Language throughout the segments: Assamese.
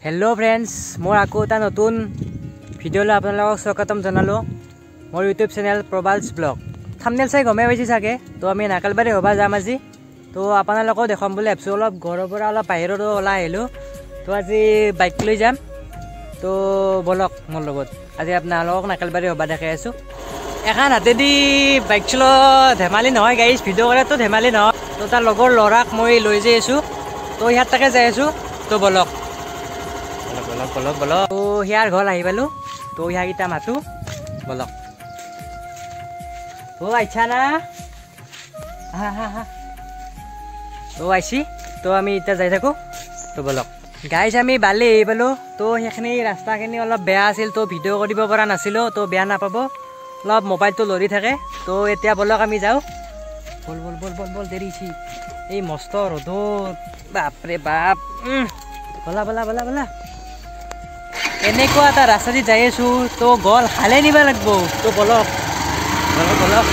हेलो फ्रेंड्स मोर आको एटा नतुन भिडिओले आपनालोকক स्वागतम जनालो मोर यूट्यूब चैनल प्रबाल्स ब्लॉग थंबनेल चाइ गमे पाइछि सागे तो आमी नाकालबारी हबा जाम আজি तो आपनालोকক देखाम बोले एपसो अलप घৰৰ পৰা অলপ বাহিৰত ওলাই আহিলো तो আজি বাইক লৈ যাম तो বলক মোৰ লগত আজি आपनालोকক नाकालबारी हबा দেখাই আছো এখন হাতেদি বাইক চলো ধেমালি নহয় গাইস ভিডিও কৰে তো ধেমালি নহয় তো তাৰ লগৰ লৰাক মই লৈ যাই আছো তো ইয়াত তাকে যাই আছো তো বলক বলক বলক তো হিয়াৰ ঘৰ আহি পালো তো হিয়া গিটা মাতু বলক ও আইছা না হা হা হা তো আইছি তো আমি ইটা যাই থাকো তো বলক গাইস আমি বালি আহি পালো তো হেখনি ৰাস্তাখিনি অলপ বেয়া আছিল তো ভিডিও কৰিব পৰা নাছিলো তো বেয়া নাপাব অলপ মোবাইলটো লৰি থাকে তো এতিয়া বলক আমি যাও বল বল বল বল বল দেৰিছি এই মস্ত ৰ'দত বাপৰে বাপ বলা বলা বলা বলা এনেকুৱা এটা ৰাস্তা দি যাই আছো তো গল হালে নিবা লাগব তো বলক বলক বলক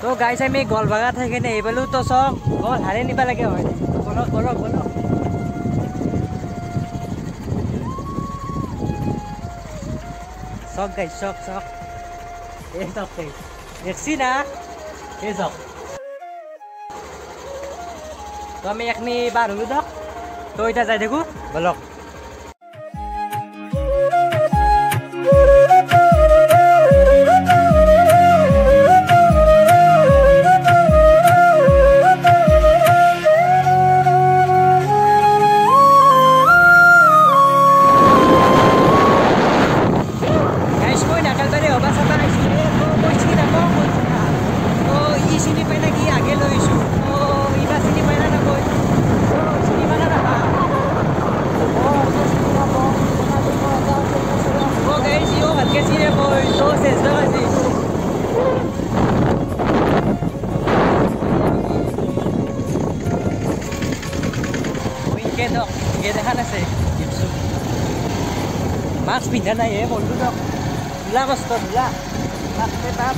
तो गाइस আমি গল বাগা থেকে নে এইবালু তো সব গল হারে নিবা লাগে হয় বলক বলক বলক সব গাইস সব সব এই সব গাইস দেখছি না এই সব তো আমি এখনি বার হলু দক তো এটা যাই দেখো বলক मास्क पिंधा नहीं है बोल दो ढीला मस्त ढीला मास्क बाप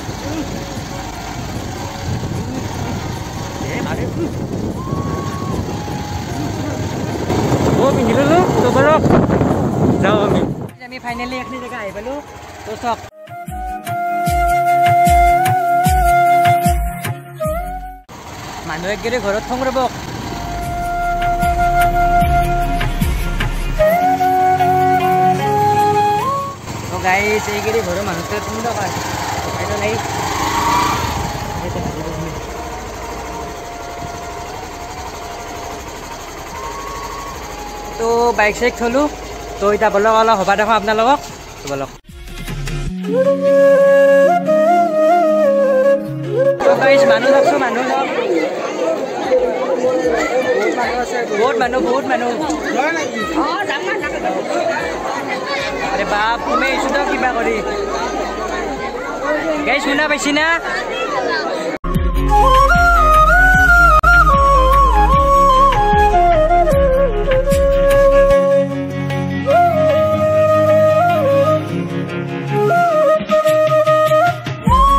वो पिंधिलो लो तो बोलो जाओ আমি ফাইনালি এখনি জায়গা আই পালো তো সব মানুহ একগেৰে ঘৰত থং ৰব गाइस एक गिरी घरो मानुस तो तुम दो तो नहीं तो बाइक से थलु तो इटा बोलो वाला हबा देखो आपना लोग तो बोलो तो गाइस मानु लगसो मानु बहुत मानु अरे बाप तुम्हें इशुदा किबा करी गाइस শুনা পাইছি না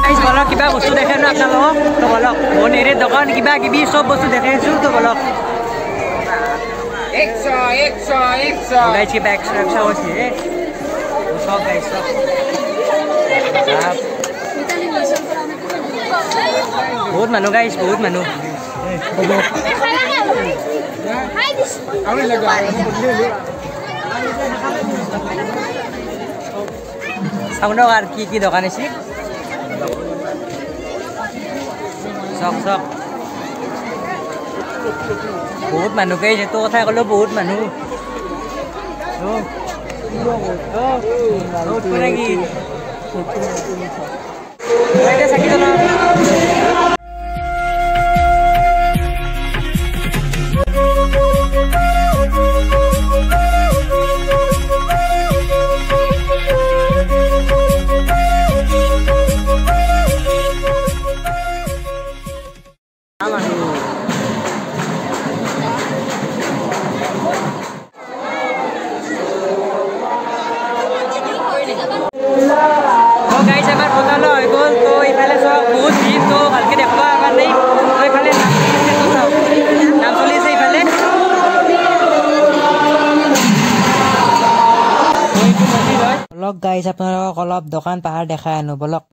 গাইস বলো কিবা বস্তু দেখে না আপোনালোক তো বলো মনেৰে দোকান কিবা কিবি সব বস্তু দেখাইছো তো বলো 100 गाइस की बैक सुरक्षा होती है सब गाइस सब बहुत मानो गाइस बहुत मानो साउंड और की দোকান আছে सब सब बहुत मानु गाइस तो কথা কলো বহুত मानु বলক গাইজ আপোনালোকক অলপ দোকান পাহাৰ দেখাই আনো বলক।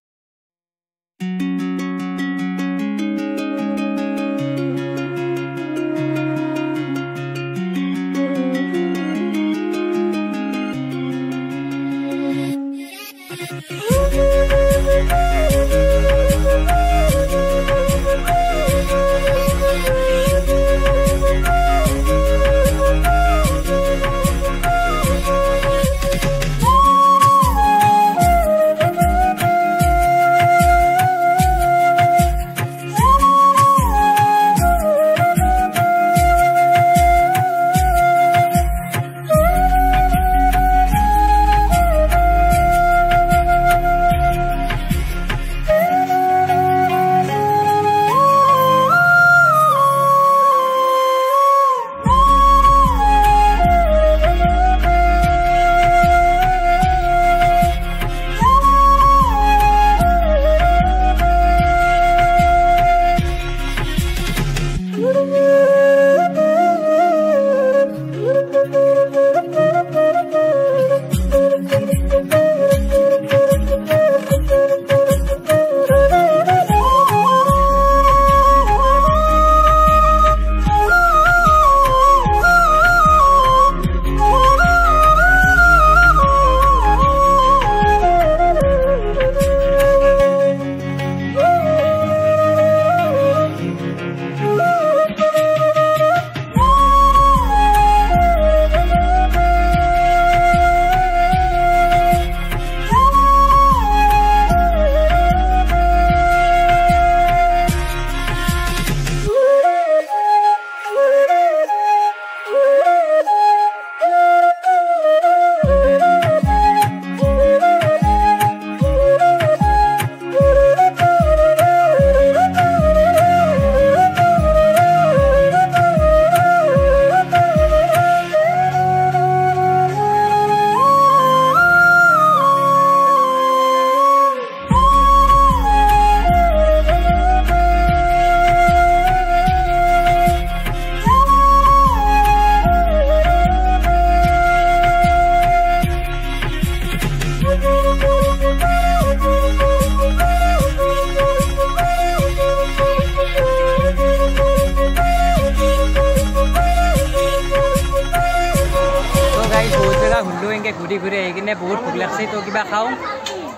ঘূৰি ঘূৰি আহি কিনে বহুত ভোক লাগছে তো কিবা খাওঁ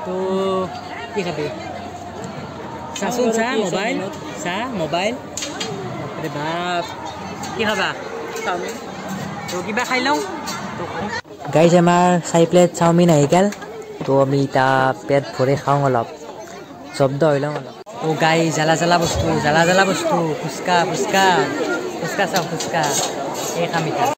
তো কি খাবি চাচোন চাহ মোবাইল বাপৰে বাপ কি খাবা তো কিবা খাই লওঁ গাইজ আমাৰ 4 প্লেট চাওমিন আহি গ'ল তো আমি এতিয়া পেট ভৰি খাওঁ অলপ শব্দ হৈ লওঁ অলপ তো গাই জ্বালা বস্তু ফুচকা চাওঁ ফুচকা এই খাম এতিয়া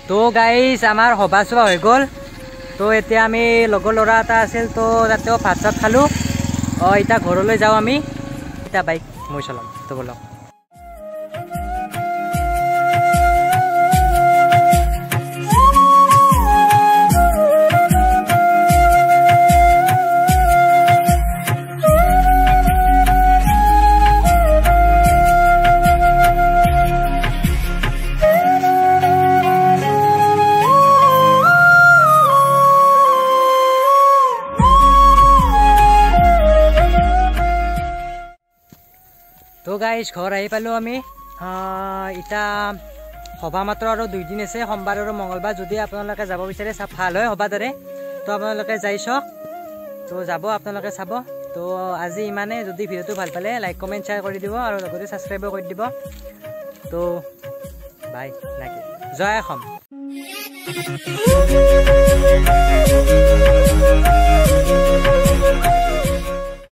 তো গাইজ আমাৰ সভা চভা হৈ গ'ল তো এতিয়া আমি লগৰ ল'ৰা এটা আছিল তো তাতেও ভাত চাত খালোঁ এতিয়া ঘৰলৈ যাওঁ আমি এতিয়া বাইক মই চলাম তো বলক তো গাইজ ঘৰ আহি পালোঁ আমি এতিয়া সভা মাত্ৰ আৰু 2 দিন আছে সোমবাৰ আৰু মঙলবাৰ যদি আপোনালোকে যাব বিচাৰে ভাল হয় সভা দৰে তো আপোনালোকে যাই চাওক তো যাব আপোনালোকে চাব তো আজি ইমানে যদি ভিডিঅ'টো ভাল পালে লাইক কমেণ্ট শ্বেয়াৰ কৰি দিব আৰু লগতে ছাবস্ক্ৰাইবো কৰি দিব তো বাই নাকি জয় অসম